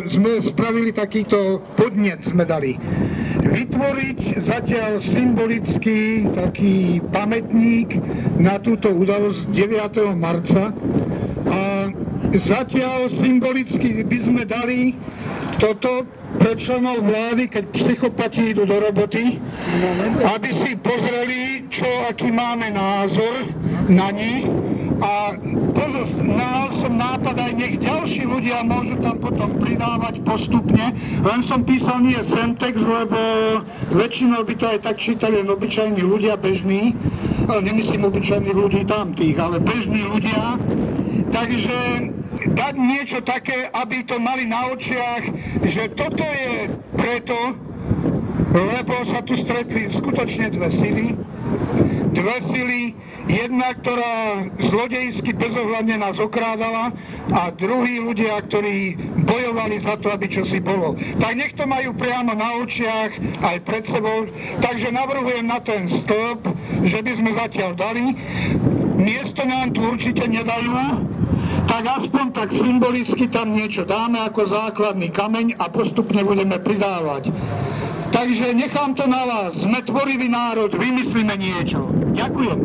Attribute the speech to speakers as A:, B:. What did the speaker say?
A: sme spravili takýto podnet, sme dali vytvoriť zatiaľ symbolický taký pamätník na túto udalosť 9. marca a zatiaľ symbolicky by sme dali toto pre členov vlády, keď psychopati idú do roboty, aby si pozreli, čo, aký máme názor na nich. A mal som nápad, aj nech ďalší ľudia môžu tam potom pridávať postupne. Len som písal nie semtext, lebo väčšinou by to aj tak čítali len obyčajní ľudia, bežní. Ale nemyslím obyčajných ľudí tamtých, ale bežní ľudia. Takže dať niečo také, aby to mali na očiach, že toto je preto, lebo sa tu stretli skutočne dve sily. Jedna, ktorá zlodejsky bezohľadne nás okrádala a druhí ľudia, ktorí bojovali za to, aby čosi bolo. Tak nech to majú priamo na očiach, aj pred sebou. Takže navrhujem na ten stĺp, že by sme zatiaľ dali. Miesto nám tu určite nedajú, tak aspoň tak symbolicky tam niečo dáme ako základný kameň a postupne budeme pridávať. Takže nechám to na vás. Sme tvorivý národ, vymyslíme niečo. Ďakujem.